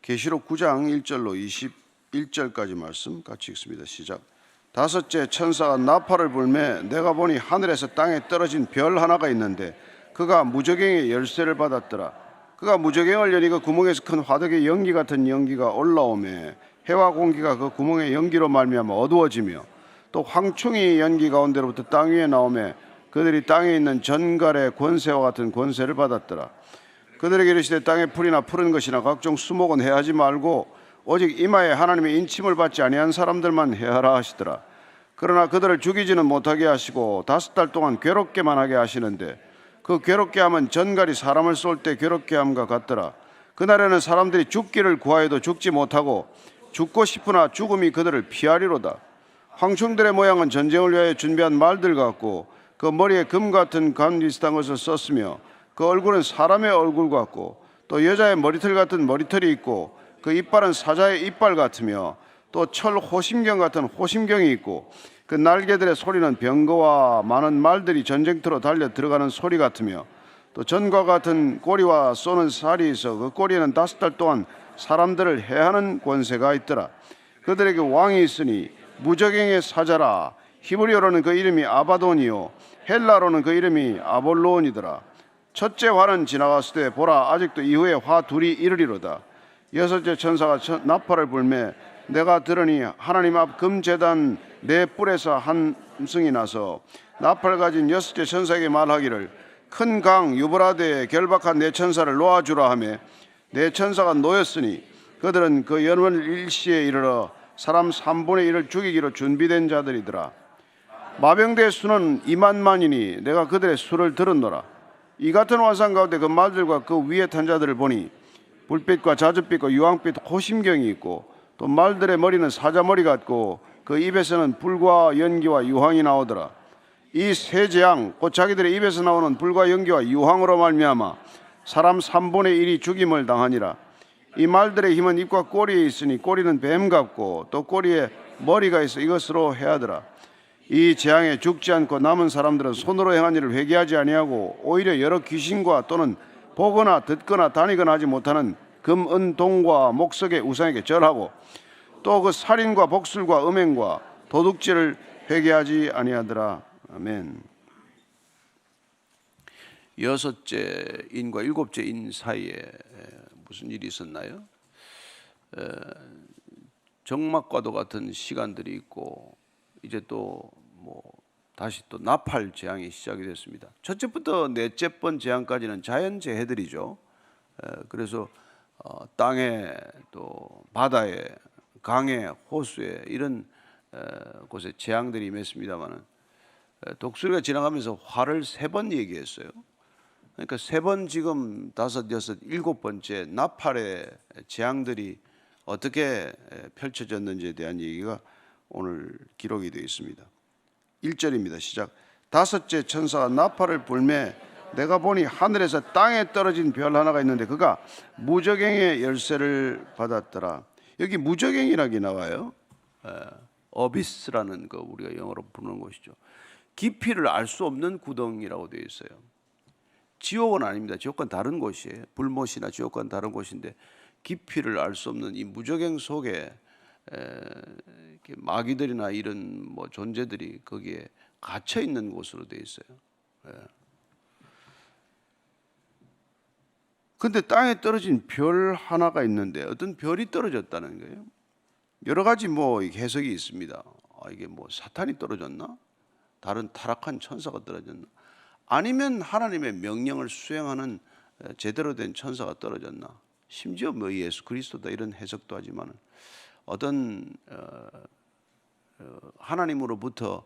계시록 9장 1절로 21절까지 말씀 같이 읽습니다. 시작. 다섯째 천사가 나팔을 불매 내가 보니 하늘에서 땅에 떨어진 별 하나가 있는데 그가 무저갱의 열쇠를 받았더라. 그가 무저갱을 여니 그 구멍에서 큰 화덕의 연기 같은 연기가 올라오매 해와 공기가 그 구멍의 연기로 말미암아 어두워지며 또 황충이 연기 가운데로부터 땅 위에 나오매 그들이 땅에 있는 전갈의 권세와 같은 권세를 받았더라. 그들에게 이르시되 땅의 풀이나 푸른 것이나 각종 수목은 해하지 말고 오직 이마에 하나님의 인침을 받지 아니한 사람들만 해하라 하시더라. 그러나 그들을 죽이지는 못하게 하시고 5달 동안 괴롭게만 하게 하시는데 그 괴롭게 함은 전갈이 사람을 쏠 때 괴롭게 함과 같더라. 그날에는 사람들이 죽기를 구하여도 죽지 못하고 죽고 싶으나 죽음이 그들을 피하리로다. 황충들의 모양은 전쟁을 위하여 준비한 말들 같고 그 머리에 금 같은 관 비슷한 것을 썼으며 그 얼굴은 사람의 얼굴 같고 또 여자의 머리털 같은 머리털이 있고 그 이빨은 사자의 이빨 같으며 또 철 호심경 같은 호심경이 있고 그 날개들의 소리는 병거와 많은 말들이 전쟁터로 달려 들어가는 소리 같으며 또 전과 같은 꼬리와 쏘는 살이 있어 그 꼬리에는 5달 동안 사람들을 해하는 권세가 있더라. 그들에게 왕이 있으니 무저갱의 사자라. 히브리어로는 그 이름이 아바돈이요 헬라로는 그 이름이 아볼로온이더라. 첫째 화는 지나갔을 때 보라 아직도 이후에 화 둘이 이르리로다. 여섯째 천사가 나팔을 불매 내가 들으니 하나님 앞 금제단 네 뿔에서 함성이 나서 나팔 가진 여섯째 천사에게 말하기를 큰 강 유브라데에 결박한 네 천사를 놓아주라 하며 네 천사가 놓였으니 그들은 그 연원 일시에 이르러 사람 3분의 1을 죽이기로 준비된 자들이더라. 마병대의 수는 2만만이니 내가 그들의 수를 들었노라. 이 같은 환상 가운데 그 말들과 그 위에 탄 자들을 보니 불빛과 자줏빛과 유황빛 호심경이 있고 또 말들의 머리는 사자머리 같고 그 입에서는 불과 연기와 유황이 나오더라. 이 세 재앙 곧 자기들의 입에서 나오는 불과 연기와 유황으로 말미암아 사람 3분의 1이 죽임을 당하니라. 이 말들의 힘은 입과 꼬리에 있으니 꼬리는 뱀 같고 또 꼬리에 머리가 있어 이것으로 해하더라. 이 재앙에 죽지 않고 남은 사람들은 손으로 행한 일을 회개하지 아니하고 오히려 여러 귀신과 또는 보거나 듣거나 다니거나 하지 못하는 금, 은, 동과 목석의 우상에게 절하고 또 그 살인과 복술과 음행과 도둑질을 회개하지 아니하더라. 아멘. 여섯째 인과 일곱째 인 사이에 무슨 일이 있었나요? 정막과도 같은 시간들이 있고 이제 또 다시 또 나팔 재앙이 시작이 됐습니다. 첫째부터 넷째 번 재앙까지는 자연재해들이죠. 그래서 땅에 또 바다에 강에 호수에 이런 곳에 재앙들이 임했습니다만은 독수리가 지나가면서 화를 3번 얘기했어요. 그러니까 3번 지금 5, 6, 7번째 나팔의 재앙들이 어떻게 펼쳐졌는지에 대한 얘기가 오늘 기록이 되어 있습니다. 1절입니다. 시작. 다섯째 천사가 나팔을 불매 내가 보니 하늘에서 땅에 떨어진 별 하나가 있는데 그가 무저갱의 열쇠를 받았더라. 여기 무저갱이라고 나와요. 어비스라는 거 우리가 영어로 부르는 것이죠. 깊이를 알 수 없는 구덩이라고 되어 있어요. 지옥은 아닙니다. 지옥과는 다른 곳이에요. 불못이나 지옥과는 다른 곳인데 깊이를 알 수 없는 이 무저갱 속에 마귀들이나 이런 존재들이 거기에 갇혀 있는 곳으로 되어 있어요. 근데 땅에 떨어진 별 하나가 있는데 어떤 별이 떨어졌다는 거예요. 여러 가지 해석이 있습니다. 이게 사탄이 떨어졌나? 다른 타락한 천사가 떨어졌나? 아니면 하나님의 명령을 수행하는 제대로 된 천사가 떨어졌나? 심지어 예수 그리스도다 이런 해석도 하지만 어떤 하나님으로부터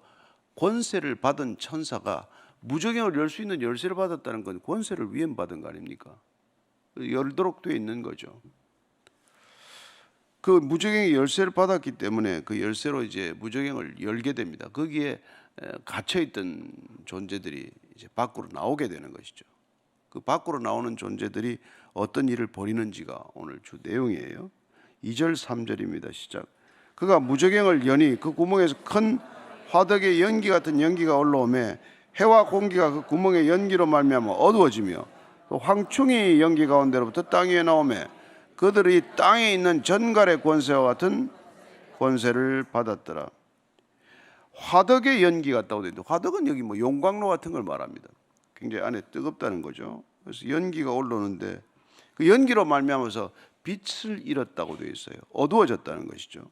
권세를 받은 천사가 무저갱을 열 수 있는 열쇠를 받았다는 건 권세를 위임받은 거 아닙니까? 열도록 되어 있는 거죠. 그 무저갱의 열쇠를 받았기 때문에 그 열쇠로 이제 무저갱을 열게 됩니다. 거기에 갇혀있던 존재들이 이제 밖으로 나오게 되는 것이죠. 그 밖으로 나오는 존재들이 어떤 일을 벌이는지가 오늘 주 내용이에요. 2절 3절입니다. 시작. 그가 무저갱을 여니 그 구멍에서 큰 화덕의 연기 같은 연기가 올라오매 해와 공기가 그 구멍의 연기로 말미암아 어두워지며 또 황충이 연기 가운데로부터 땅 위에 나오매 그들이 땅에 있는 전갈의 권세와 같은 권세를 받았더라. 화덕의 연기 같다고 되어 있는데, 화덕은 여기 뭐 용광로 같은 걸 말합니다. 굉장히 안에 뜨겁다는 거죠. 그래서 연기가 올라오는데 그 연기로 말미암아서 빛을 잃었다고 되어 있어요. 어두워졌다는 것이죠.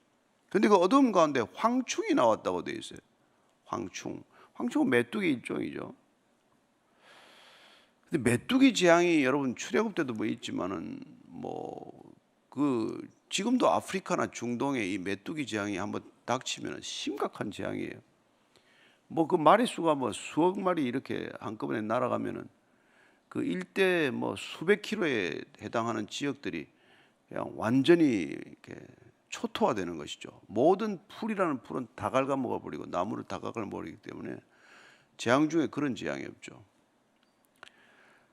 근데 그 어두움 가운데 황충이 나왔다고 되어 있어요. 황충은 메뚜기 일종이죠. 근데 메뚜기 재앙이 여러분 출애굽 때도 뭐 있지만은 지금도 아프리카나 중동에 이 메뚜기 재앙이 한번 닥치면 심각한 재앙이에요. 그 마리수가 수억 마리 이렇게 한꺼번에 날아가면은 그 일대 수백 킬로에 해당하는 지역들이 그냥 완전히 이렇게 초토화되는 것이죠. 모든 풀이라는 풀은 다 갉아먹어 버리고 나무를 다 갉아먹기 때문에 재앙 중에 그런 재앙이 없죠.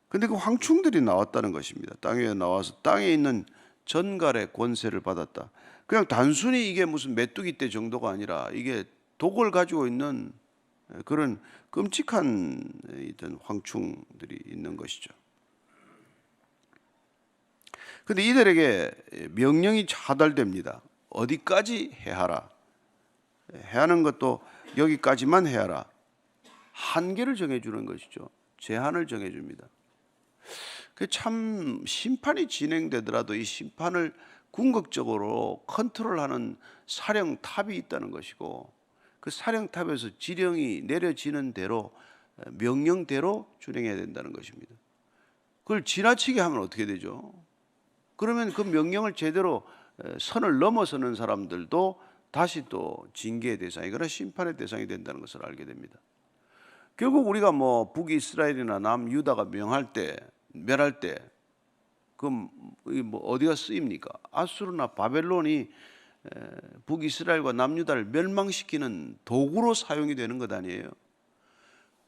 근데 그 황충들이 나왔다는 것입니다. 땅 위에 나와서 땅에 있는 전갈의 권세를 받았다. 그냥 단순히 이게 무슨 메뚜기 떼 정도가 아니라 이게 독을 가지고 있는 그런 끔찍한 황충들이 있는 것이죠. 근데 이들에게 명령이 하달됩니다. 어디까지 해하라. 해하는 것도 여기까지만 해하라. 한계를 정해주는 것이죠. 제한을 정해줍니다. 참 심판이 진행되더라도 이 심판을 궁극적으로 컨트롤하는 사령탑이 있다는 것이고, 그 사령탑에서 지령이 내려지는 대로 명령대로 준행해야 된다는 것입니다. 그걸 지나치게 하면 어떻게 되죠? 그러면 그 명령을 제대로 선을 넘어서는 사람들도 다시 또 징계의 대상이거나 심판의 대상이 된다는 것을 알게 됩니다. 결국 우리가 북이스라엘이나 남유다가 멸할 때 그럼 어디가 쓰입니까? 아수르나 바벨론이 북이스라엘과 남유다를 멸망시키는 도구로 사용이 되는 것 아니에요?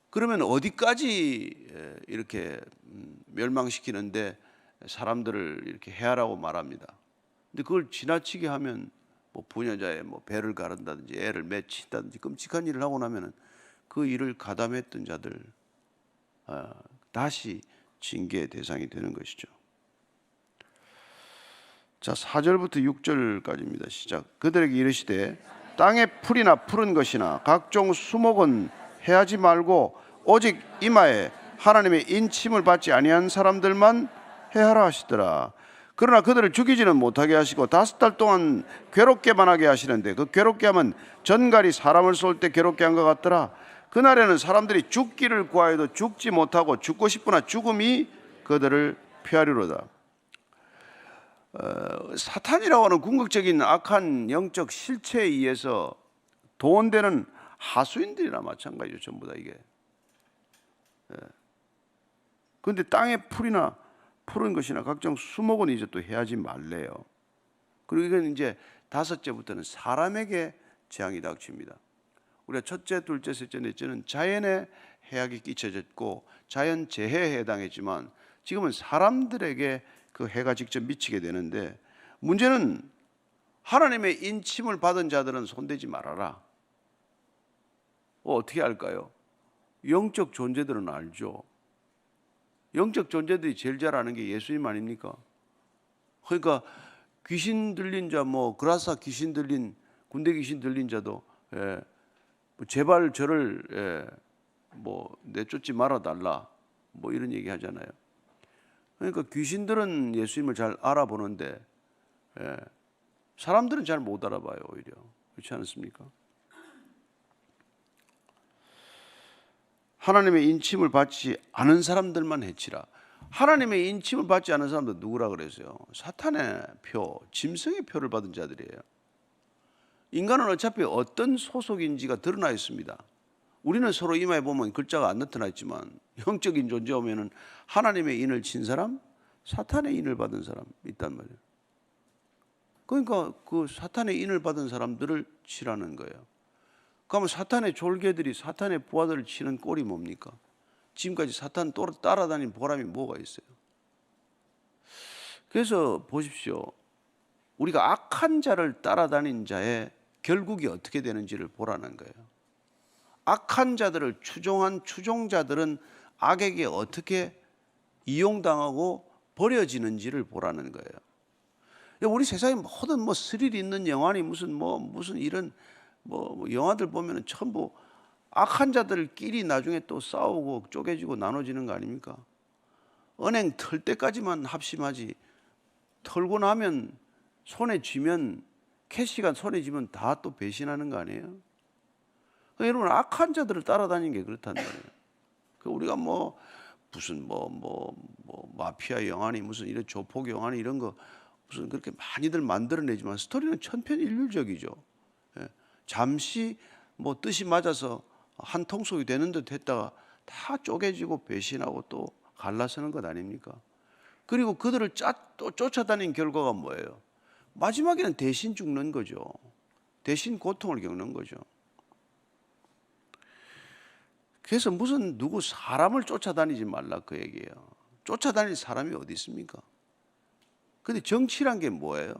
그러면 어디까지 이렇게 멸망시키는데 사람들을 이렇게 해하라고 말합니다. 근데 그걸 지나치게 하면 부녀자의 배를 가른다든지 애를 맺힌다든지 끔찍한 일을 하고 나면은 그 일을 가담했던 자들 다시 징계의 대상이 되는 것이죠. 자, 4절부터 6절까지입니다. 시작. 그들에게 이르시되 땅의 풀이나 푸른 것이나 각종 수목은 해하지 말고 오직 이마에 하나님의 인침을 받지 아니한 사람들만 해하라 하시더라. 그러나 그들을 죽이지는 못하게 하시고 5달 동안 괴롭게만 하게 하시는데, 그 괴롭게 하면 전갈이 사람을 쏠 때 괴롭게 한 것 같더라. 그날에는 사람들이 죽기를 구하여도 죽지 못하고 죽고 싶으나 죽음이 그들을 피하리로다. 사탄이라고 하는 궁극적인 악한 영적 실체에 의해서 도원되는 하수인들이나 마찬가지죠. 전부 다 이게. 그런데 땅의 풀이나 푸른 것이나 각종 수목은 이제 또 해하지 말래요. 그리고 이건 이제 5제부터는 사람에게 재앙이 닥칩니다. 우리가 첫째, 둘째, 셋째, 넷째는 자연의 해악이 끼쳐졌고 자연 재해에 해당했지만 지금은 사람들에게 그 해가 직접 미치게 되는데, 문제는 하나님의 인침을 받은 자들은 손대지 말아라. 어떻게 할까요? 영적 존재들은 알죠. 영적 존재들이 제일 잘 아는 게 예수님 아닙니까? 그러니까 귀신 들린 자, 그라사 귀신 들린, 군대 귀신 들린 자도 제발 저를 내쫓지 말아달라 이런 얘기 하잖아요. 그러니까 귀신들은 예수님을 잘 알아보는데 사람들은 잘 못 알아봐요. 오히려 그렇지 않습니까? 하나님의 인침을 받지 않은 사람들만 해치라. 하나님의 인침을 받지 않은 사람들 누구라 그랬어요? 사탄의 표, 짐승의 표를 받은 자들이에요. 인간은 어차피 어떤 소속인지가 드러나 있습니다. 우리는 서로 이마에 보면 글자가 안 나타나 있지만 영적인 존재 오면은 하나님의 인을 친 사람, 사탄의 인을 받은 사람 있단 말이에요. 그러니까 그 사탄의 인을 받은 사람들을 치라는 거예요. 그러면 사탄의 졸개들이 사탄의 부하들을 치는 꼴이 뭡니까? 지금까지 사탄 따라다닌 보람이 뭐가 있어요? 그래서 보십시오. 우리가 악한 자를 따라다닌 자의 결국이 어떻게 되는지를 보라는 거예요. 악한 자들을 추종한 추종자들은 악에게 어떻게 이용당하고 버려지는지를 보라는 거예요. 우리 세상에 모든 뭐 스릴 있는 영화니 무슨 이런 영화들 보면은 전부 악한 자들끼리 나중에 또 싸우고 쪼개지고 나눠지는 거 아닙니까? 은행 털 때까지만 합심하지, 털고 나면 손에 쥐면, 캐시가 손에 쥐면 다 또 배신하는 거 아니에요? 여러분, 악한 자들을 따라다니는 게 그렇단 말이에요. 우리가 무슨 마피아 영화니 무슨 이런 조폭 영화니 이런 거 무슨 그렇게 많이들 만들어내지만 스토리는 천편일률적이죠. 잠시 뜻이 맞아서 한 통속이 되는 듯 했다가 다 쪼개지고 배신하고 또 갈라서는 것 아닙니까? 그리고 그들을 또 쫓아다닌 결과가 뭐예요? 마지막에는 대신 죽는 거죠. 대신 고통을 겪는 거죠. 그래서 누구 사람을 쫓아다니지 말라 그 얘기예요. 쫓아다닐 사람이 어디 있습니까? 근데 정치란 게 뭐예요?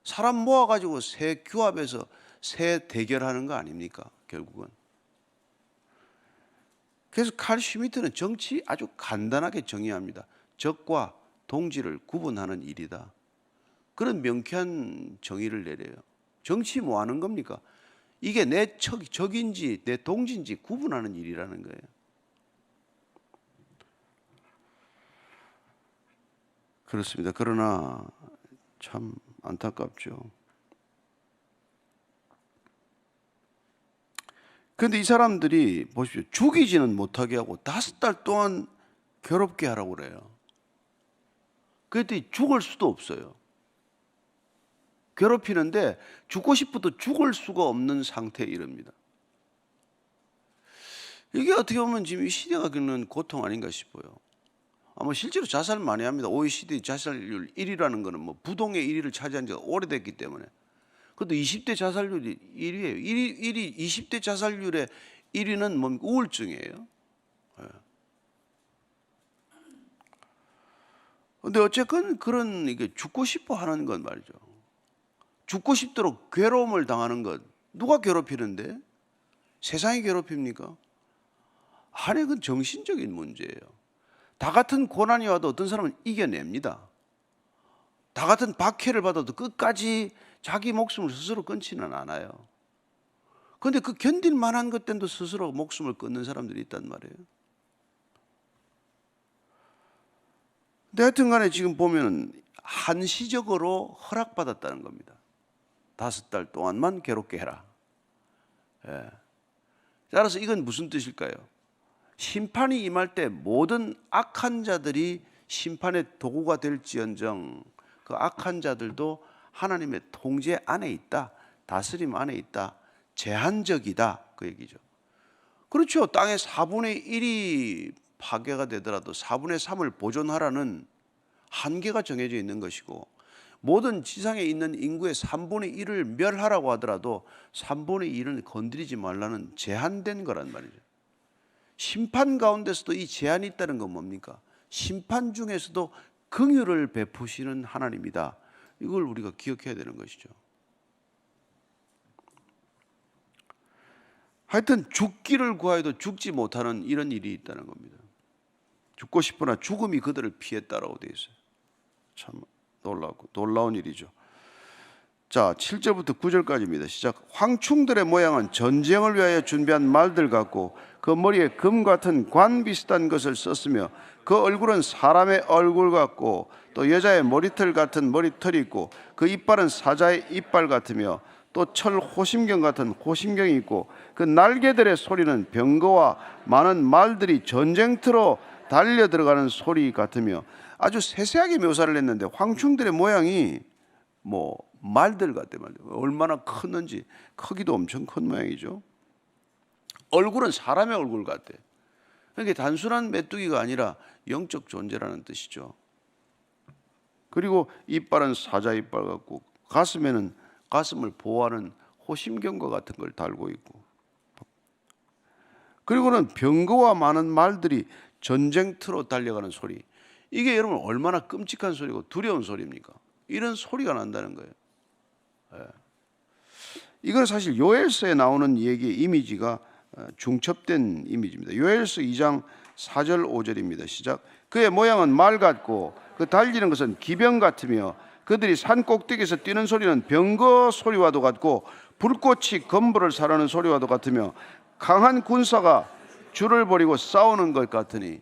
사람 모아가지고 새 규합해서 새 대결하는 거 아닙니까? 결국은. 그래서 칼 슈미트는 정치 아주 간단하게 정의합니다. 적과 동지를 구분하는 일이다. 그런 명쾌한 정의를 내려요. 정치 뭐 하는 겁니까? 이게 내 적인지 내 동지인지 구분하는 일이라는 거예요. 그렇습니다. 그러나 참 안타깝죠. 그런데 이 사람들이 보십시오. 죽이지는 못하게 하고 5달 동안 괴롭게 하라고 그래요. 그랬더니 죽을 수도 없어요. 괴롭히는데 죽고 싶어도 죽을 수가 없는 상태에 이릅니다. 이게 어떻게 보면 지금 이 시대가 겪는 고통 아닌가 싶어요. 아마 실제로 자살 많이 합니다. OECD 자살률 1위라는 거는 부동의 1위를 차지한 지가 오래됐기 때문에. 그것도 20대 자살률이 1위예요. 20대 자살률의 1위는 우울증이에요. 그런데 어쨌건 이게 죽고 싶어 하는 건 말이죠. 죽고 싶도록 괴로움을 당하는 것. 누가 괴롭히는데? 세상이 괴롭힙니까? 아니, 그건 정신적인 문제예요. 다 같은 고난이 와도 어떤 사람은 이겨냅니다. 다 같은 박해를 받아도 끝까지 자기 목숨을 스스로 끊지는 않아요. 그런데 그 견딜 만한 것 때문에 스스로 목숨을 끊는 사람들이 있단 말이에요. 근데 하여튼 간에 지금 보면 한시적으로 허락받았다는 겁니다. 5달 동안만 괴롭게 해라. 따라서 이건 무슨 뜻일까요? 심판이 임할 때 모든 악한 자들이 심판의 도구가 될지언정 그 악한 자들도 하나님의 통제 안에 있다. 다스림 안에 있다. 제한적이다. 그 얘기죠. 그렇죠. 땅의 4분의 1이 파괴가 되더라도 4분의 3을 보존하라는 한계가 정해져 있는 것이고 모든 지상에 있는 인구의 3분의 1을 멸하라고 하더라도 3분의 1은 건드리지 말라는 제한된 거란 말이죠. 심판 가운데서도 이 제한이 있다는 건 뭡니까? 심판 중에서도 긍휼을 베푸시는 하나님이다. 이걸 우리가 기억해야 되는 것이죠. 하여튼 죽기를 구하여도 죽지 못하는 이런 일이 있다는 겁니다. 죽고 싶으나 죽음이 그들을 피했다라고 되어 있어요. 참 놀라운 일이죠. 자, 7절부터 9절까지입니다. 시작. 황충들의 모양은 전쟁을 위하여 준비한 말들 같고 그 머리에 금 같은 관 비슷한 것을 썼으며 그 얼굴은 사람의 얼굴 같고 또 여자의 머리털 같은 머리털이 있고 그 이빨은 사자의 이빨 같으며 또 철 호심경 같은 호심경이 있고 그 날개들의 소리는 병거와 많은 말들이 전쟁터로 달려 들어가는 소리 같으며 아주 세세하게 묘사를 했는데 황충들의 모양이 말들 같대 말이에요. 얼마나 컸는지 크기도 엄청 큰 모양이죠. 얼굴은 사람의 얼굴 같대. 그러니까 단순한 메뚜기가 아니라 영적 존재라는 뜻이죠. 그리고 이빨은 사자 이빨 같고 가슴에는 가슴을 보호하는 호심경과 같은 걸 달고 있고 그리고는 병거와 많은 말들이 전쟁터로 달려가는 소리. 이게 여러분 얼마나 끔찍한 소리고 두려운 소리입니까? 이런 소리가 난다는 거예요. 이건 사실 요엘서에 나오는 얘기의 이미지가 중첩된 이미지입니다. 요엘서 2장 4절 5절입니다. 시작. 그의 모양은 말 같고 그 달리는 것은 기병 같으며 그들이 산 꼭대기에서 뛰는 소리는 병거 소리와도 같고 불꽃이 건물을 사르는 소리와도 같으며 강한 군사가 줄을 버리고 싸우는 것 같으니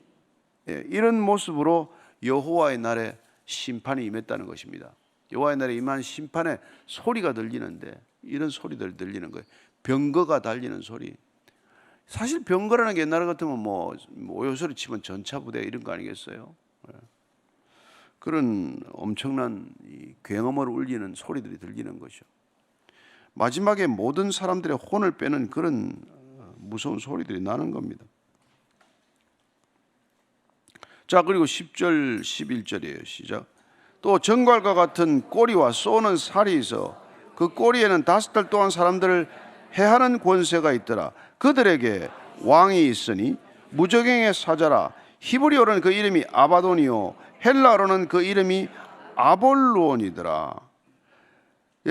이런 모습으로 여호와의 날에 심판이 임했다는 것입니다. 여호와의 날에 임한 심판의 소리가 들리는데 이런 소리들 들리는 거예요. 병거가 달리는 소리. 사실 병거라는 게 옛날 같으면 뭐 오요소리 치면 전차부대 이런 거 아니겠어요? 그런 엄청난 굉음을 울리는 소리들이 들리는 것이죠. 마지막에 모든 사람들의 혼을 빼는 그런 무서운 소리들이 나는 겁니다. 자, 그리고 10절 11절이에요. 시작. 또 정갈과 같은 꼬리와 쏘는 살이 있어 그 꼬리에는 5달 동안 사람들을 해하는 권세가 있더라. 그들에게 왕이 있으니 무저갱의 사자라. 히브리어로는 그 이름이 아바돈이요 헬라어로는 그 이름이 아볼루온이더라.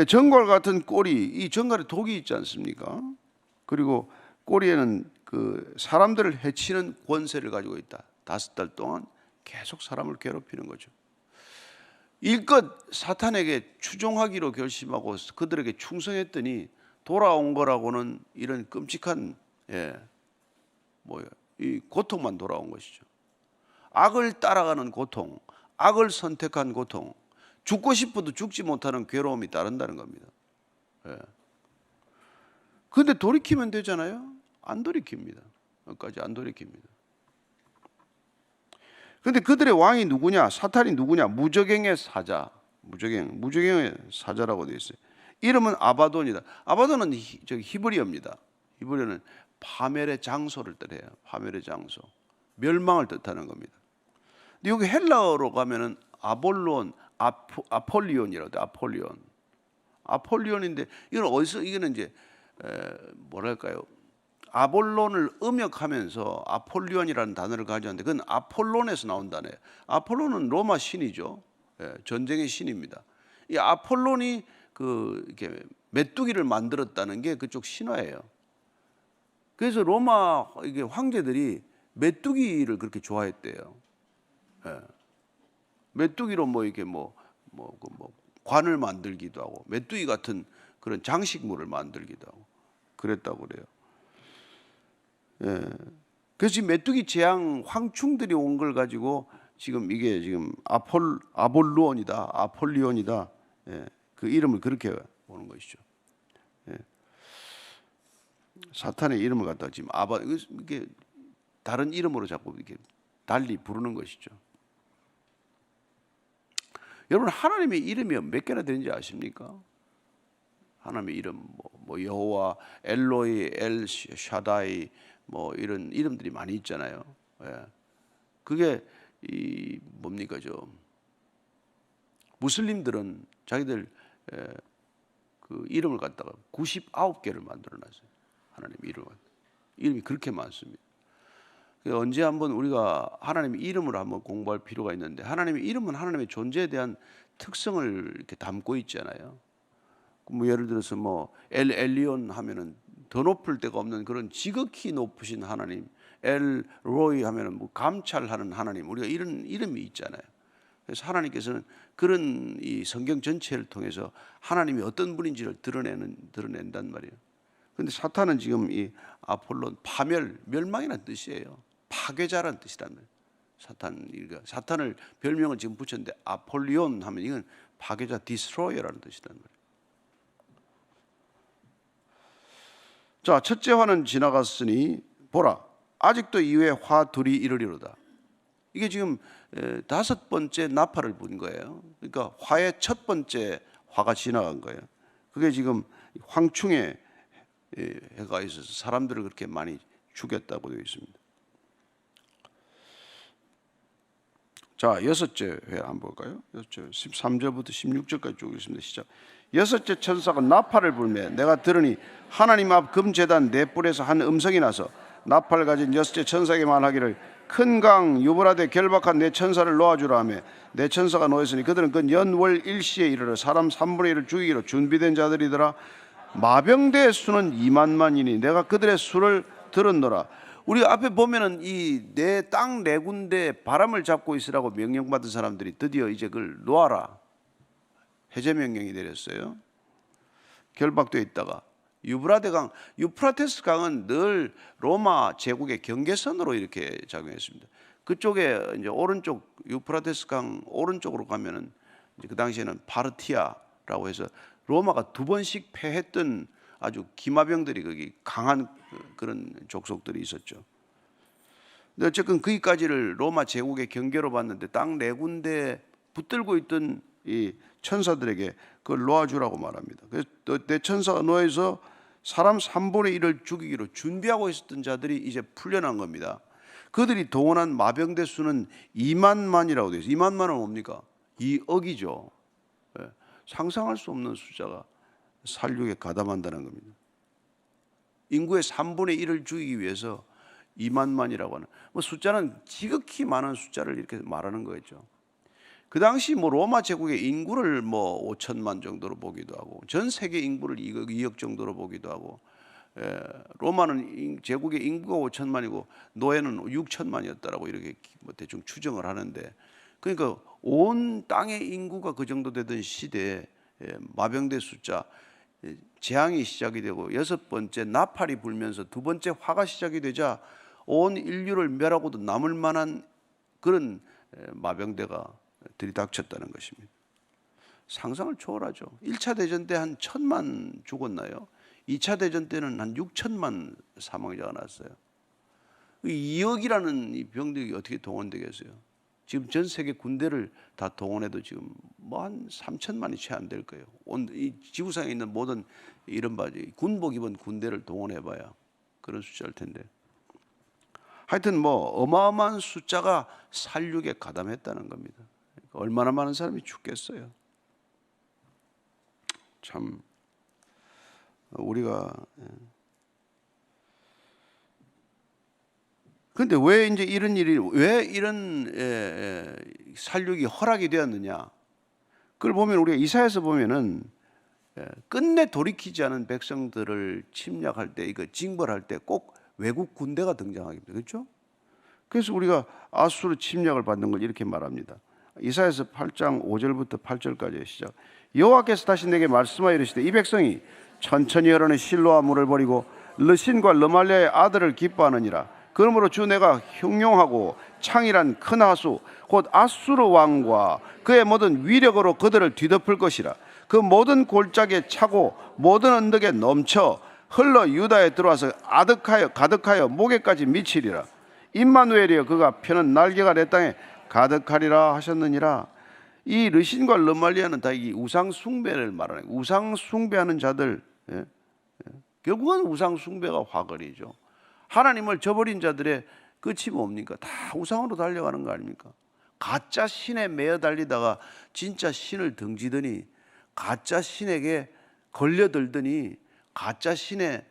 정갈 같은 꼬리, 이 정갈에 독이 있지 않습니까? 그리고 꼬리에는 그 사람들을 해치는 권세를 가지고 있다. 5달 동안 계속 사람을 괴롭히는 거죠. 일껏 사탄에게 추종하기로 결심하고 그들에게 충성했더니 돌아온 거라고는 이런 끔찍한 이 고통만 돌아온 것이죠. 악을 따라가는 고통, 악을 선택한 고통, 죽고 싶어도 죽지 못하는 괴로움이 따른다는 겁니다. 그런데 돌이키면 되잖아요. 안 돌이킵니다. 여기까지 안 돌이킵니다. 그런데 그들의 왕이 누구냐? 사탄이 누구냐? 무저갱의 사자. 무저갱의 사자라고 되어 있어요. 이름은 아바돈이다. 아바돈은 히브리어입니다. 히브리어는 파멸의 장소를 뜻해요. 파멸의 장소. 멸망을 뜻하는 겁니다. 근데 여기 헬라어로 가면은 아볼론, 아폴리온이라고 돼요. 아폴리온인데 이건 어디서 이거는 이제 뭐랄까요? 아볼론을 음역하면서 아폴리온이라는 단어를 가져왔는데 그건 아폴론에서 나온 단어예요. 아폴론은 로마 신이죠. 전쟁의 신입니다. 이 아폴론이 이렇게 메뚜기를 만들었다는 게 그쪽 신화예요. 그래서 로마 이게 황제들이 메뚜기를 그렇게 좋아했대요. 메뚜기로 이렇게 관을 만들기도 하고 메뚜기 같은 그런 장식물을 만들기도 하고 그랬다고 그래요. 그래서 지금 메뚜기 재앙 황충들이 온 걸 가지고 지금 이게 지금 아볼루온이다, 아폴리온이다. 그 이름을 그렇게 보는 것이죠. 사탄의 이름을 갖다가 지금 이게 다른 이름으로 자꾸 이렇게 달리 부르는 것이죠. 여러분 하나님의 이름이 몇 개나 되는지 아십니까? 하나님의 이름 여호와, 엘로이, 엘 샤다이 이런 이름들이 많이 있잖아요. 그게 뭡니까 무슬림들은 자기들 그 이름을 갖다가 99개를 만들어놨어요. 하나님 이름이 그렇게 많습니다. 언제 한번 우리가 하나님의 이름을 한번 공부할 필요가 있는데 하나님의 이름은 하나님의 존재에 대한 특성을 이렇게 담고 있잖아요. 예를 들어서 엘 엘리온 하면은 더 높을 데가 없는 그런 지극히 높으신 하나님, 엘 로이 하면은 감찰하는 하나님, 우리가 이런 이름이 있잖아요. 그래서 하나님께서는 그런 이 성경 전체를 통해서 하나님이 어떤 분인지를 드러낸단 말이에요. 그런데 사탄은 지금 이 아폴론 멸망이라는 뜻이에요. 파괴자라는 뜻이란 말이에요. 사탄을 별명을 지금 붙였는데 아폴리온 하면 이건 파괴자, 디스트로이어라는 뜻이란 말이에요. 자, 첫째 화는 지나갔으니 보라 아직도 이후에 화 둘이 이르리로다. 이게 지금 5번째 나팔을 분 거예요. 그러니까 화의 첫 번째 화가 지나간 거예요. 그게 지금 황충의 해가 있어서 사람들을 그렇게 많이 죽였다고 되어 있습니다. 자, 6째 회 한번 볼까요? 6째 13절부터 16절까지 쭉 있습니다. 시작. 6째 천사가 나팔을 불매 내가 들으니 하나님 앞 금제단 네 뿔에서 한 음성이 나서 나팔을 가진 6째 천사에게 말하기를 큰 강 유브라데 결박한 내 천사를 놓아주라 하며 내 천사가 놓였으니 그들은 그 연월 일시에 이르러 사람 3분의 1을 죽이기로 준비된 자들이더라. 마병대의 수는 2만만이니 내가 그들의 수를 들었노라. 우리 앞에 보면은 이 내 땅 네 군데 바람을 잡고 있으라고 명령받은 사람들이 드디어 이제 그걸 놓아라. 해제 명령이 내렸어요. 결박되어 있다가 유프라테스 강은 늘 로마 제국의 경계선으로 이렇게 작용했습니다. 그쪽에 이제 오른쪽 유프라테스 강 오른쪽으로 가면은 이제 그 당시에는 파르티아라고 해서 로마가 2번씩 패했던 아주 기마병들이 거기 강한 그런 족속들이 있었죠. 근데 어쨌든 거기까지를 로마 제국의 경계로 봤는데 딱 4군데 붙들고 있던 이 천사들에게 그걸 놓아주라고 말합니다. 그래서 내 천사가 놓여서 사람 3분의 1을 죽이기로 준비하고 있었던 자들이 이제 풀려난 겁니다. 그들이 동원한 마병대 수는 2만만이라고 되어 있어요. 2만만은 뭡니까? 2억이죠. 상상할 수 없는 숫자가 살육에 가담한다는 겁니다. 인구의 3분의 1을 죽이기 위해서 2만만이라고 하는, 숫자는 지극히 많은 숫자를 이렇게 말하는 거겠죠. 그 당시 로마 제국의 인구를 5천만 정도로 보기도 하고, 전 세계 인구를 2억 정도로 보기도 하고, 로마는 제국의 인구가 5천만이고 노예는 6천만이었다라고 이렇게 대충 추정을 하는데, 그러니까 온 땅의 인구가 그 정도 되던 시대에 마병대 숫자 재앙이 시작이 되고 6번째 나팔이 불면서 2번째 화가 시작이 되자 온 인류를 멸하고도 남을 만한 그런 마병대가 들이닥쳤다는 것입니다. 상상을 초월하죠. 1차 대전 때 한 1,000만 죽었나요? 2차 대전 때는 한 6천만 사망자가 났어요. 2억이라는 이 병력이 어떻게 동원되겠어요? 지금 전 세계 군대를 다 동원해도 지금 한 3천만이 채 안 될 거예요. 이 지구상에 있는 모든 이른바 군복 입은 군대를 동원해봐야 그런 숫자일 텐데. 하여튼 어마어마한 숫자가 살육에 가담했다는 겁니다. 그러니까 얼마나 많은 사람이 죽겠어요. 참 우리가. 그런데 왜 이제 왜 이런 살육이 허락이 되었느냐? 그걸 보면 우리가 이사야서 보면은 끝내 돌이키지 않은 백성들을 침략할 때, 이거 징벌할 때 꼭 외국 군대가 등장하게 됩니다. 그렇죠? 그래서 우리가 아수르 침략을 받는 걸 이렇게 말합니다. 이사야서 8장 5절부터 8절까지의 시작. 여호와께서 다시 내게 말씀하여 이르시되 이 백성이 천천히 흐르는 실로아 물을 버리고 르신과 르말리아의 아들을 기뻐하느니라. 그러므로 주 내가 흉용하고 창이란 큰 하수 곧 아수르 왕과 그의 모든 위력으로 그들을 뒤덮을 것이라. 그 모든 골짜기에 차고 모든 언덕에 넘쳐 흘러 유다에 들어와서 가득하여 목에까지 미치리라. 임마누엘이여 그가 펴는 날개가 내 땅에 가득하리라 하셨느니라. 이 르신과 르말리아는 다 이 우상 숭배를 말하는, 우상 숭배하는 자들, 결국은 우상 숭배가 화거리죠. 하나님을 저버린 자들의 끝이 뭡니까? 다 우상으로 달려가는 거 아닙니까? 가짜 신에 매여 달리다가 진짜 신을 등지더니, 가짜 신에게 걸려들더니, 가짜 신의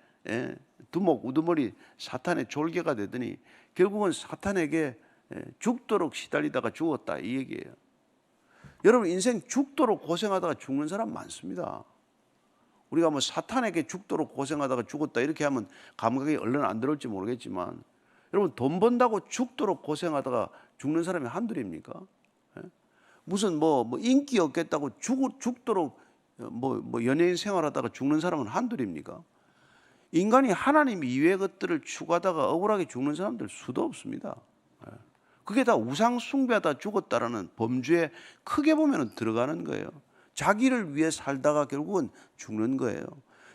두목 우두머리 사탄의 졸개가 되더니 결국은 사탄에게 죽도록 시달리다가 죽었다, 이 얘기예요. 여러분, 인생 죽도록 고생하다가 죽는 사람 많습니다. 우리가 사탄에게 죽도록 고생하다가 죽었다 이렇게 하면 감각이 얼른 안 들어올지 모르겠지만, 여러분, 돈 번다고 죽도록 고생하다가 죽는 사람이 한둘입니까? 무슨 인기 얻겠다고 죽도록 연예인 생활하다가 죽는 사람은 한둘입니까? 인간이 하나님 이외의 것들을 추구하다가 억울하게 죽는 사람들 수도 없습니다. 그게 다 우상 숭배하다 죽었다라는 범주에 크게 보면 들어가는 거예요. 자기를 위해 살다가 결국은 죽는 거예요.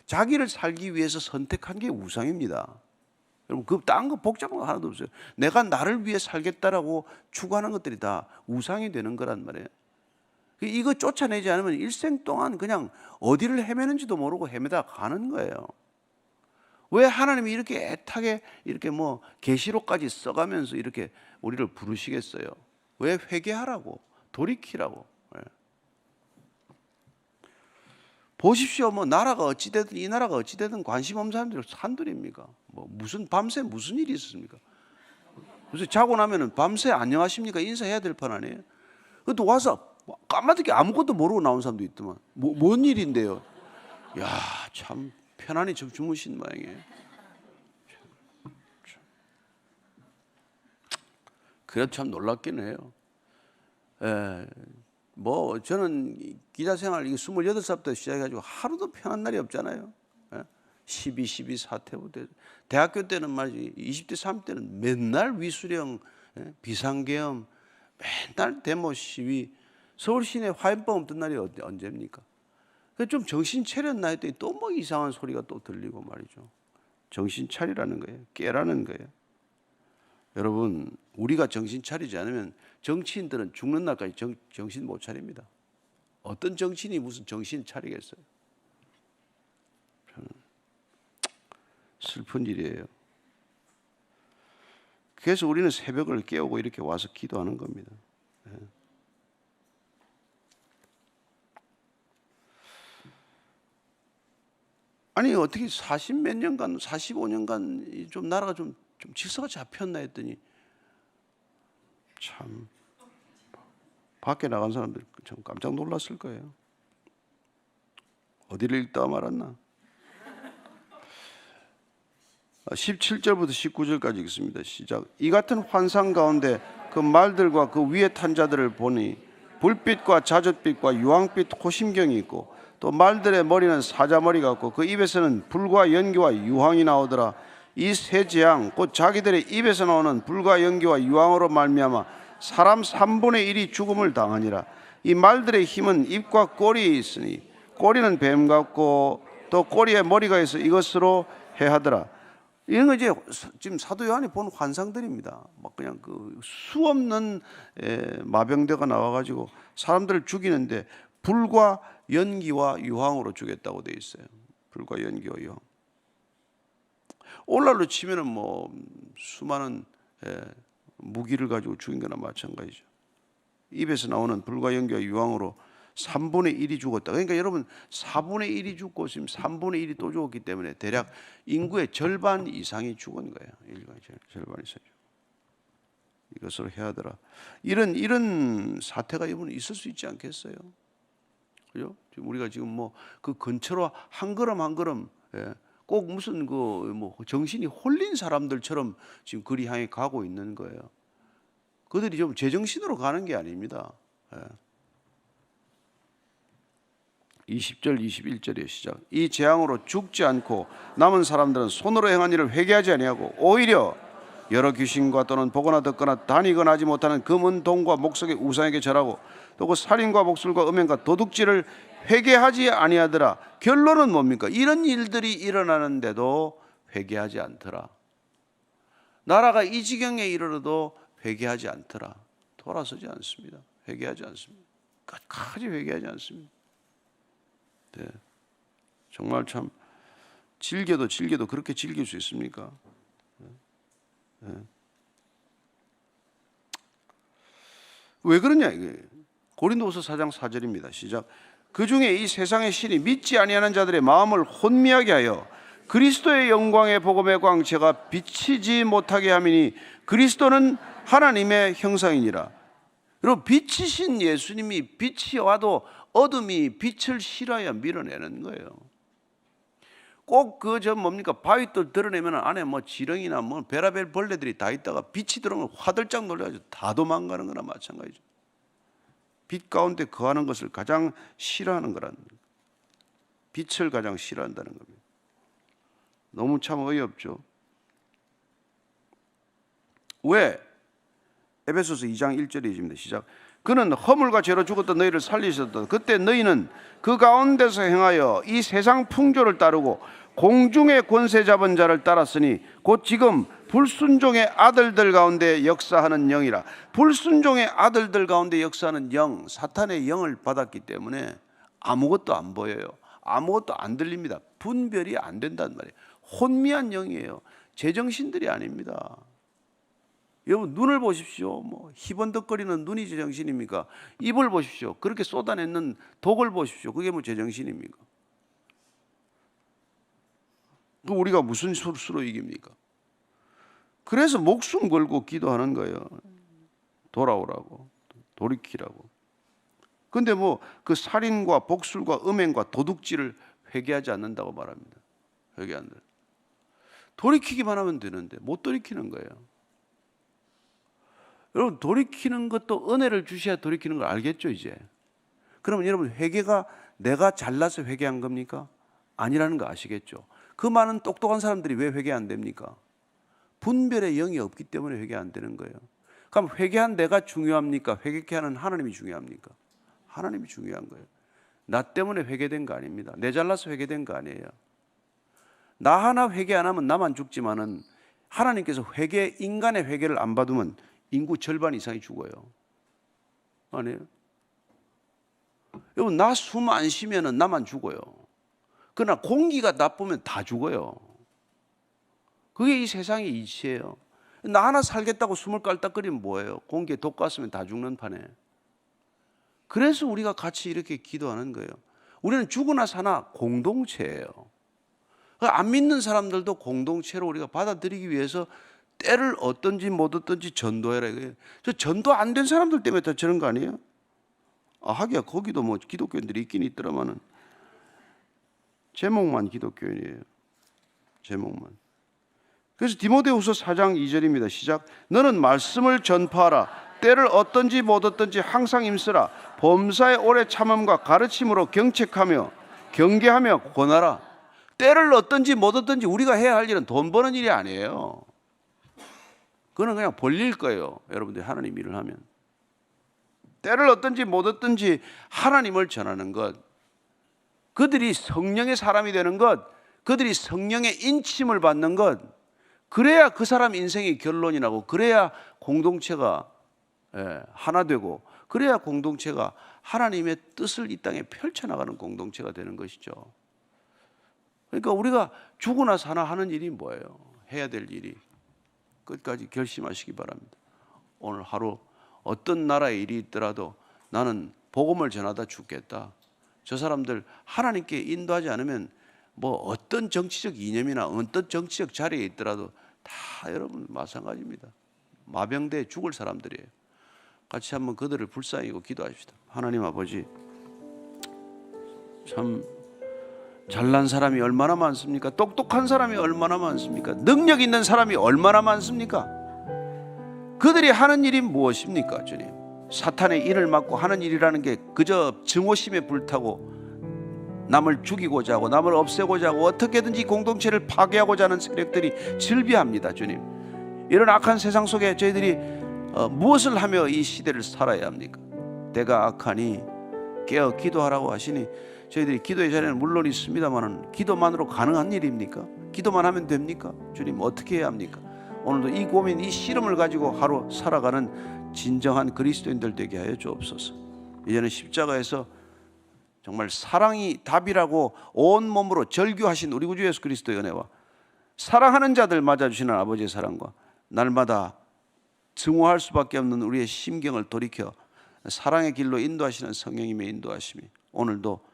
자기를 살기 위해서 선택한 게 우상입니다. 여러분, 딴 거 복잡한 거 하나도 없어요. 내가 나를 위해 살겠다라고 추구하는 것들이 다 우상이 되는 거란 말이에요. 이거 쫓아내지 않으면 일생 동안 그냥 어디를 헤매는지도 모르고 헤매다 가는 거예요. 왜 하나님이 이렇게 애타게 이렇게 계시록까지 써가면서 이렇게 우리를 부르시겠어요? 왜 회개하라고, 돌이키라고. 보십시오. 나라가 어찌되든 이 나라가 어찌되든 관심 없는 사람들이 한둘입니까? 무슨 밤새 무슨 일이 있었습니까? 그래서 자고 나면은 밤새 안녕하십니까 인사해야 될 판 아니에요? 그것도 와서 까마득히 아무것도 모르고 나온 사람도 있더만. 뭔 일인데요? 야, 참 편안히 좀 주무신 모양이에요. 그래도 참 놀랍긴 해요. 뭐 저는 기자 생활 28살부터 시작해가지고 하루도 편한 날이 없잖아요. 12 사태부터 대학교 때는 말이지 20대 30대는 맨날 위수령, 비상계엄, 맨날 데모 시위. 서울 시내 화염병 없던 날이 언제입니까? 좀 정신 차렸나 했더니 또 뭐 이상한 소리가 또 들리고 말이죠. 정신 차리라는 거예요. 깨라는 거예요. 여러분, 우리가 정신 차리지 않으면 정치인들은 죽는 날까지 정신 못 차립니다. 어떤 정치인이 무슨 정신 차리겠어요? 슬픈 일이에요. 그래서 우리는 새벽을 깨우고 이렇게 와서 기도하는 겁니다. 아니 어떻게 40몇 년간, 45년간 좀 나라가 좀 질서가 잡혔나 했더니 참 밖에 나간 사람들 참 깜짝 놀랐을 거예요. 어디를 읽다 말았나? 17절부터 19절까지 읽습니다. 시작. 이 같은 환상 가운데 그 말들과 그 위에 탄 자들을 보니 불빛과 자줏빛과 유황빛 호심경이 있고 또 말들의 머리는 사자머리 같고 그 입에서는 불과 연기와 유황이 나오더라. 이 세 재앙 곧 자기들의 입에서 나오는 불과 연기와 유황으로 말미암아 사람 3분의 1이 죽음을 당하니라. 이 말들의 힘은 입과 꼬리에 있으니 꼬리는 뱀 같고 또 꼬리에 머리가 있어 이것으로 해하더라. 이런 거 이제 지금 사도 요한이 본 환상들입니다. 막 그냥 그 수없는 마병대가 나와가지고 사람들을 죽이는데 불과 연기와 유황으로 죽였다고 돼 있어요. 불과 연기와 유황. 오늘날로 치면은 뭐 수많은 무기를 가지고 죽인 거나 마찬가지죠. 입에서 나오는 불과 연기와 유황으로 3분의 1이 죽었다. 그러니까 여러분 4분의 1이 죽고 지금 3분의 1이 또 죽었기 때문에 대략 인구의 절반 이상이 죽은 거예요. 인구의 절반 이상이. 이것으로 해야더라. 이런 사태가 이번에 있을 수 있지 않겠어요? 그죠? 지금 우리가 지금 뭐 그 근처로 한 걸음 한 걸음 꼭 무슨 그 뭐 정신이 홀린 사람들처럼 지금 그리 향해 가고 있는 거예요. 그들이 좀 제정신으로 가는 게 아닙니다. 20절 21절의 시작. 이 재앙으로 죽지 않고 남은 사람들은 손으로 행한 일을 회개하지 아니하고 오히려 여러 귀신과 또는 보거나 듣거나 다니거나 하지 못하는 금은 동과 목석의 우상에게 절하고 또 그 살인과 목술과 음행과 도둑질을 회개하지 아니하더라. 결론은 뭡니까? 이런 일들이 일어나는데도 회개하지 않더라. 나라가 이 지경에 이르러도 회개하지 않더라. 돌아서지 않습니다. 회개하지 않습니다. 끝까지 회개하지 않습니다. 네. 정말 참 즐겨도 그렇게 즐길 수 있습니까? 네. 왜 그러냐 이게. 고린도후서 4장 4절입니다. 시작. 그 중에 이 세상의 신이 믿지 아니하는 자들의 마음을 혼미하게 하여 그리스도의 영광의 복음의 광채가 비치지 못하게 함이니 그리스도는 하나님의 형상이니라. 여러분 빛이신 예수님이 빛이 와도 어둠이 빛을 싫어야 밀어내는 거예요. 꼭 그 뭡니까 바위돌 드러내면 안에 뭐 지렁이나 뭐 베라벨 벌레들이 다 있다가 빛이 들어오면 화들짝 놀라가지고 다 도망가는 거나 마찬가지죠. 빛 가운데 거하는 것을 가장 싫어하는 거란 빛을 가장 싫어한다는 겁니다. 너무 참 어이없죠. 왜? 에베소서 2장 1절입니다. 시작. 그는 허물과 죄로 죽었던 너희를 살리셨다. 그때 너희는 그 가운데서 행하여 이 세상 풍조를 따르고 공중의 권세 잡은 자를 따랐으니 곧 지금 불순종의 아들들 가운데 역사하는 영이라. 불순종의 아들들 가운데 역사하는 영, 사탄의 영을 받았기 때문에 아무것도 안 보여요. 아무것도 안 들립니다. 분별이 안 된단 말이에요. 혼미한 영이에요. 제정신들이 아닙니다. 여러분 눈을 보십시오. 뭐 희번덕거리는 눈이 제정신입니까? 입을 보십시오. 그렇게 쏟아내는 독을 보십시오. 그게 뭐 제정신입니까? 그 우리가 무슨 수로 이깁니까? 그래서 목숨 걸고 기도하는 거예요. 돌아오라고, 돌이키라고. 근데 뭐 그 살인과 복술과 음행과 도둑질을 회개하지 않는다고 말합니다. 회개 안 돼. 돌이키기만 하면 되는데 못 돌이키는 거예요. 여러분 돌이키는 것도 은혜를 주셔야 돌이키는 걸 알겠죠 이제? 그러면 여러분, 회개가 내가 잘나서 회개한 겁니까? 아니라는 거 아시겠죠? 그 많은 똑똑한 사람들이 왜 회개 안 됩니까? 분별의 영이 없기 때문에 회개 안 되는 거예요. 그럼 회개한 내가 중요합니까? 회개케 하는 하나님이 중요합니까? 하나님이 중요한 거예요. 나 때문에 회개된 거 아닙니다. 내 잘나서 회개된 거 아니에요. 나 하나 회개 안 하면 나만 죽지만은 하나님께서 인간의 회개를 안 받으면 인구 절반 이상이 죽어요. 아니에요? 여러분, 나 숨 안 쉬면은 나만 죽어요. 그러나 공기가 나쁘면 다 죽어요. 그게 이 세상의 이치예요. 나 하나 살겠다고 숨을 깔딱거리면 뭐예요? 공기에 독 갔으면 다 죽는 판에. 그래서 우리가 같이 이렇게 기도하는 거예요. 우리는 죽으나 사나 공동체예요. 안 믿는 사람들도 공동체로 우리가 받아들이기 위해서 때를 얻든지 못 얻든지 전도해라 이거예요. 저 전도 안 된 사람들 때문에 다 저런 거 아니에요? 하기야 거기도 뭐 기독교인들이 있긴 있더라마는 제목만 기독교인이에요. 제목만. 그래서 디모데후서 4장 2절입니다. 시작. 너는 말씀을 전파하라. 때를 얻든지 못 얻든지 항상 힘쓰라. 범사의 오래 참음과 가르침으로 경책하며 경계하며 권하라. 때를 얻든지 못 얻든지 우리가 해야 할 일은 돈 버는 일이 아니에요. 그거는 그냥 벌릴 거예요. 여러분들이 하나님 일을 하면. 때를 얻든지 못 얻든지 하나님을 전하는 것, 그들이 성령의 사람이 되는 것, 그들이 성령의 인침을 받는 것, 그래야 그 사람 인생의 결론이 나고, 그래야 공동체가 하나 되고, 그래야 공동체가 하나님의 뜻을 이 땅에 펼쳐나가는 공동체가 되는 것이죠. 그러니까 우리가 죽으나 사나 하는 일이 뭐예요? 해야 될 일이. 끝까지 결심하시기 바랍니다. 오늘 하루 어떤 나라의 일이 있더라도 나는 복음을 전하다 죽겠다. 저 사람들 하나님께 인도하지 않으면 뭐 어떤 정치적 이념이나 어떤 정치적 자리에 있더라도 다 여러분 마찬가지입니다. 마병돼 죽을 사람들이에요. 같이 한번 그들을 불쌍히고 기도합시다. 하나님 아버지, 참 잘난 사람이 얼마나 많습니까? 똑똑한 사람이 얼마나 많습니까? 능력 있는 사람이 얼마나 많습니까? 그들이 하는 일이 무엇입니까, 주님? 사탄의 일을 막고 하는 일이라는 게 그저 증오심에 불타고 남을 죽이고자 하고 남을 없애고자 하고 어떻게든지 공동체를 파괴하고자 하는 세력들이 즐비합니다, 주님. 이런 악한 세상 속에 저희들이 무엇을 하며 이 시대를 살아야 합니까? 때가 악하니 깨어 기도하라고 하시니 저희들이 기도의 자리는 물론 있습니다만 기도만으로 가능한 일입니까? 기도만 하면 됩니까? 주님, 어떻게 해야 합니까? 오늘도 이 고민, 이 씨름을 가지고 하루 살아가는 진정한 그리스도인들 되게 하여 주옵소서. 이제는 십자가에서 정말 사랑이 답이라고 온몸으로 절규하신 우리 구주 예수 그리스도의 은혜와 사랑하는 자들 맞아주시는 아버지의 사랑과 날마다 증오할 수밖에 없는 우리의 심경을 돌이켜 사랑의 길로 인도하시는 성령님의 인도하심이 오늘도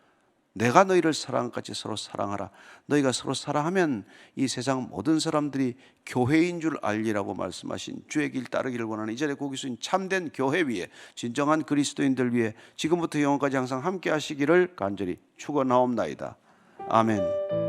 내가 너희를 사랑같이 서로 사랑하라. 너희가 서로 사랑하면 이 세상 모든 사람들이 교회인 줄 알리라고 말씀하신 주의 길 따르기를 원하는 이 자리에 고기수인 참된 교회 위에 진정한 그리스도인들 위해 지금부터 영원까지 항상 함께 하시기를 간절히 축원하옵나이다. 아멘.